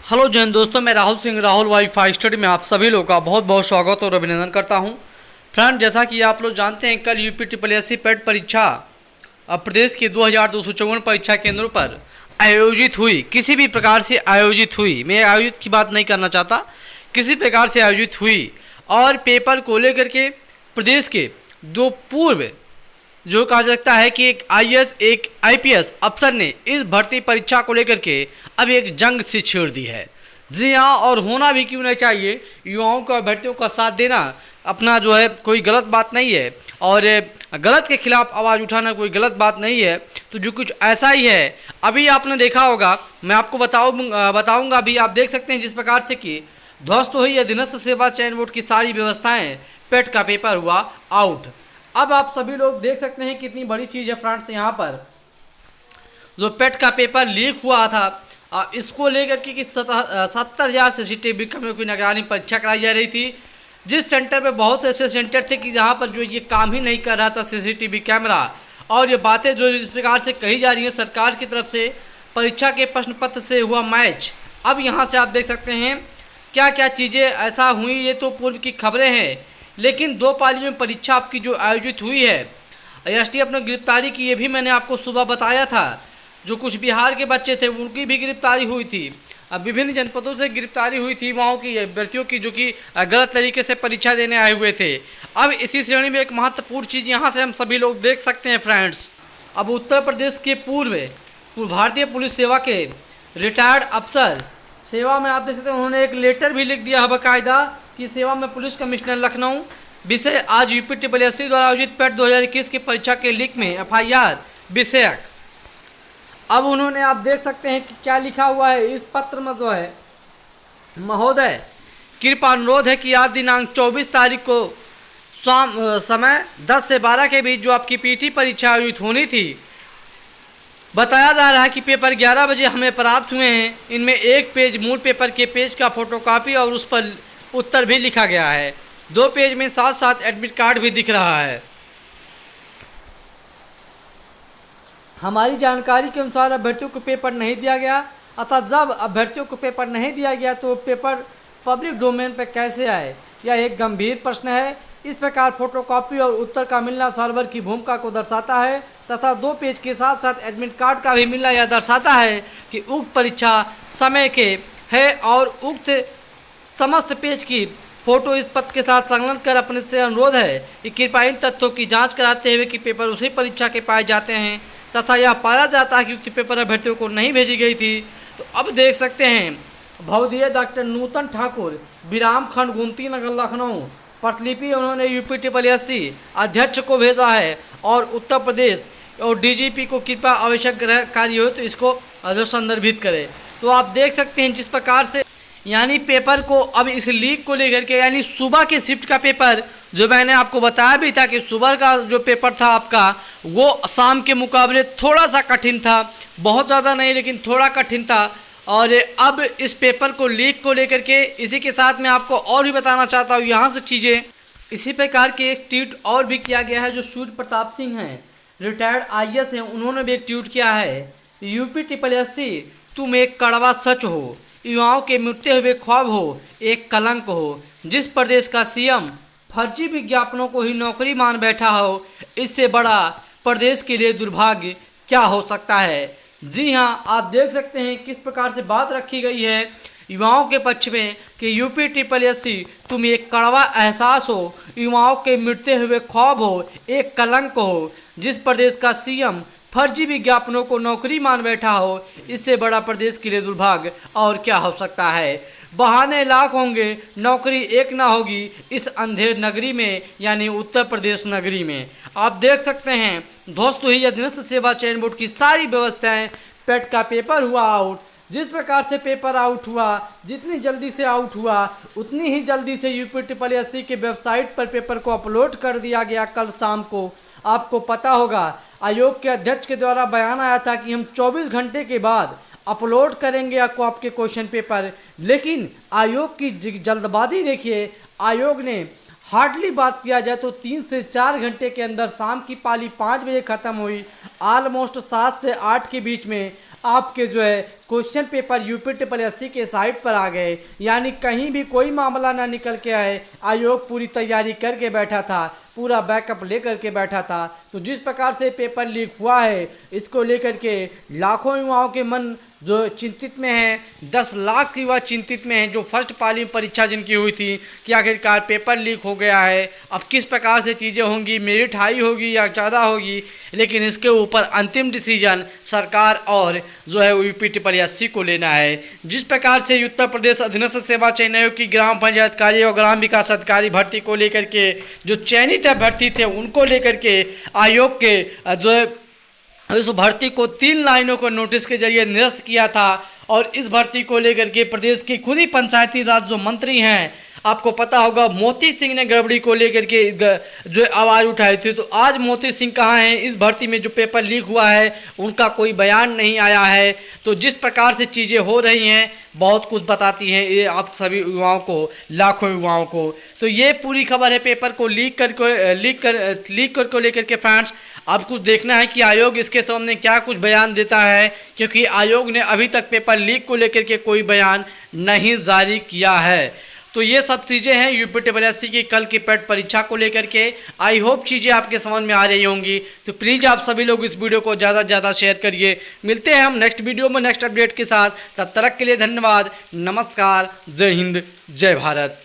Hello Jain दोस्तों, मैं Rahul Singh Rahul wifi study में आप सभी लोगों का बहुत बहुत स्वागत और अभिनंदन करता हूं। फ्रेंड, जैसा कि आप लोग जानते हैं, कल यूपी ट्रिपल पेट परीक्षा प्रदेश के 2254 परीक्षा केंद्रों पर आयोजित हुई। किसी भी प्रकार से आयोजित हुई, मैं आयोजित की बात नहीं करना चाहता, किसी प्रकार से आयोजित हुई। और पेपर को लेकर के प्रदेश के दो पूर्व जो कहा जाता है कि एक आईएएस एक आईपीएस अफसर ने इस भर्ती परीक्षा को लेकर के अब एक जंग से छेड़ दी है। जी हाँ, और होना भी क्यों नहीं चाहिए। युवाओं का अभ्यर्थियों का साथ देना अपना जो है कोई गलत बात नहीं है, और गलत के खिलाफ आवाज़ उठाना कोई गलत बात नहीं है। तो जो कुछ ऐसा ही है, अभी आपने देखा होगा, मैं आपको बताऊंगा। अभी आप देख सकते हैं जिस प्रकार से कि ध्वस्त हुई अधीनस्थ सेवा चयन बोर्ड की सारी व्यवस्थाएं, पेट का पेपर हुआ आउट। अब आप सभी लोग देख सकते हैं कितनी बड़ी चीज़ है फ्रेंड्स। यहाँ पर जो पेट का पेपर लीक हुआ था, इसको लेकर के कि 70,000 CCTV कैमरे की निगरानी परीक्षा कराई जा रही थी, जिस सेंटर पे बहुत से ऐसे सेंटर थे कि जहाँ पर जो ये काम ही नहीं कर रहा था CCTV कैमरा। और ये बातें जो इस प्रकार से कही जा रही हैं सरकार की तरफ से, परीक्षा के प्रश्न पत्र से हुआ मैच। अब यहाँ से आप देख सकते हैं क्या क्या चीज़ें ऐसा हुई, ये तो पूर्व की खबरें हैं। लेकिन दो पालियों में परीक्षा आपकी जो आयोजित हुई है, एसटी अपने गिरफ्तारी की, ये भी मैंने आपको सुबह बताया था। जो कुछ बिहार के बच्चे थे उनकी भी गिरफ्तारी हुई थी। अब विभिन्न जनपदों से गिरफ्तारी हुई थी वहाँ की अभ्यर्थियों की, जो कि गलत तरीके से परीक्षा देने आए हुए थे। अब इसी श्रेणी में एक महत्वपूर्ण चीज़ यहाँ से हम सभी लोग देख सकते हैं फ्रेंड्स। अब उत्तर प्रदेश के पूर्व भारतीय पुलिस सेवा के रिटायर्ड अफसर सेवा में आप देख सकते हैं, उन्होंने एक लेटर भी लिख दिया है बाकायदा कि सेवा में पुलिस कमिश्नर लखनऊ विषय आज यूपी ट्रिपल द्वारा आयोजित पेट 2021 की परीक्षा के लीक में FIR विषयक। अब उन्होंने आप देख सकते हैं कि क्या लिखा हुआ है इस पत्र में, जो है, महोदय कृपा अनुरोध है कि आज दिनांक 24 तारीख को शाम समय 10 से 12 के बीच जो आपकी पीटी परीक्षा आयोजित होनी थी, बताया जा रहा है कि पेपर 11 बजे हमें प्राप्त हुए हैं। इनमें एक पेज मूल पेपर के पेज का फोटोकॉपी और उस पर उत्तर भी लिखा गया है। 2 पेज में साथ साथ एडमिट कार्ड भी दिख रहा है। हमारी जानकारी के अनुसार अभ्यर्थियों को पेपर नहीं दिया गया, अतः जब अभ्यर्थियों को पेपर नहीं दिया गया तो पेपर पब्लिक डोमेन पर कैसे आए, यह एक गंभीर प्रश्न है। इस प्रकार फोटोकॉपी और उत्तर का मिलना सर्वर की भूमिका को दर्शाता है तथा 2 पेज के साथ साथ एडमिट कार्ड का भी मिलना यह दर्शाता है कि उक्त परीक्षा समय के है, और उक्त समस्त पेज की फोटो इस पत्र के साथ संलग्न कर अपने से अनुरोध है कि कृपया इन तथ्यों की जांच कराते हुए कि पेपर उसी परीक्षा के पाए जाते हैं तथा यह पाया जाता है कि उक्त पेपर अभ्यर्थियों को नहीं भेजी गई थी। तो अब देख सकते हैं भवदीय डॉक्टर नूतन ठाकुर, विराम खंड गोमती नगर लखनऊ, प्रतिलिपि उन्होंने यूपी ट्रिपल अध्यक्ष को भेजा है और उत्तर प्रदेश और DGP को कृपया आवश्यक कार्य हो तो इसको जो संदर्भित करे। तो आप देख सकते हैं जिस प्रकार से यानी पेपर को अब इस लीक को लेकर के, यानी सुबह के शिफ्ट का पेपर जो मैंने आपको बताया भी था कि सुबह का जो पेपर था आपका वो शाम के मुकाबले थोड़ा सा कठिन था, बहुत ज़्यादा नहीं लेकिन थोड़ा कठिन था। और अब इस पेपर को लीक को लेकर के इसी के साथ मैं आपको और भी बताना चाहता हूँ यहाँ से चीज़ें। इसी प्रकार के एक ट्वीट और भी किया गया है, जो सूर्य प्रताप सिंह हैं, रिटायर्ड IAS हैं, उन्होंने भी एक ट्वीट किया है, यूपी ट्रिपल तुम एक कड़वा सच हो, युवाओं के मिटते हुए ख्वाब हो, एक कलंक हो। जिस प्रदेश का CM फर्जी विज्ञापनों को ही नौकरी मान बैठा हो, इससे बड़ा प्रदेश के लिए दुर्भाग्य क्या हो सकता है। जी हाँ, आप देख सकते हैं किस प्रकार से बात रखी गई है युवाओं के पक्ष में कि यूपी ट्रिपल तुम एक कड़वा एहसास हो, युवाओं के मिटते हुए ख्वाब हो, एक कलंक हो। जिस प्रदेश का CM फर्जी विज्ञापनों को नौकरी मान बैठा हो, इससे बड़ा प्रदेश के लिए दुर्भाग्य और क्या हो सकता है। बहाने लाख होंगे, नौकरी एक ना होगी इस अंधेर नगरी में, यानी उत्तर प्रदेश नगरी में। आप देख सकते हैं ध्वस्त हुई अधीनस्थ सेवा चयन बोर्ड की सारी व्यवस्थाएं, पेट का पेपर हुआ आउट। जिस प्रकार से पेपर आउट हुआ, जितनी जल्दी से आउट हुआ, उतनी ही जल्दी से यूपी ट्रिपल के वेबसाइट पर पेपर को अपलोड कर दिया गया कल शाम को। आपको पता होगा आयोग के अध्यक्ष के द्वारा बयान आया था कि हम 24 घंटे के बाद अपलोड करेंगे आपको आपके क्वेश्चन पेपर, लेकिन आयोग की जल्दबाजी देखिए। आयोग ने हार्डली बात किया जाए तो 3 से 4 घंटे के अंदर शाम की पाली 5 बजे ख़त्म हुई, ऑलमोस्ट 7 से 8 के बीच में आपके जो है क्वेश्चन पेपर UPSSC के साइट पर आ गए, यानी कहीं भी कोई मामला ना निकल के आए। आयोग पूरी तैयारी करके बैठा था, पूरा बैकअप लेकर के बैठा था। तो जिस प्रकार से पेपर लीक हुआ है, इसको लेकर के लाखों युवाओं के मन जो चिंतित में है, 10 लाख युवा चिंतित में हैं, जो फर्स्ट पाली परीक्षा जिनकी हुई थी कि आखिरकार पेपर लीक हो गया है, अब किस प्रकार से चीज़ें होंगी, मेरिट हाई होगी या ज़्यादा होगी। लेकिन इसके ऊपर अंतिम डिसीजन सरकार और जो है UPSSC को लेना है। जिस प्रकार से उत्तर प्रदेश अधीनस्थ सेवा चयन आयोग की ग्राम पंचायत कार्य और ग्राम विकास अधिकारी भर्ती को लेकर के जो चयनित अभ्यर्थी थे उनको लेकर के आयोग के जो है इस भर्ती को 3 लाइनों को नोटिस के जरिए निरस्त किया था। और इस भर्ती को लेकर के प्रदेश के खुद ही पंचायती राज जो मंत्री हैं, आपको पता होगा मोती सिंह ने गड़बड़ी को लेकर के जो आवाज़ उठाई थी। तो आज मोती सिंह कहाँ हैं? इस भर्ती में जो पेपर लीक हुआ है उनका कोई बयान नहीं आया है। तो जिस प्रकार से चीज़ें हो रही हैं बहुत कुछ बताती हैं ये आप सभी युवाओं को, लाखों युवाओं को। तो ये पूरी खबर है पेपर को लीक कर को लेकर के फ्रेंड्स। अब कुछ देखना है कि आयोग इसके सामने क्या कुछ बयान देता है, क्योंकि आयोग ने अभी तक पेपर लीक को लेकर के कोई बयान नहीं जारी किया है। तो ये सब चीज़ें हैं UPSSC की कल की पेट परीक्षा को लेकर के। आई होप चीज़ें आपके समझ में आ रही होंगी। तो प्लीज़ आप सभी लोग इस वीडियो को ज़्यादा से ज़्यादा शेयर करिए। मिलते हैं हम नेक्स्ट वीडियो में नेक्स्ट अपडेट के साथ। तब तक के लिए धन्यवाद, नमस्कार, जय हिंद, जय भारत।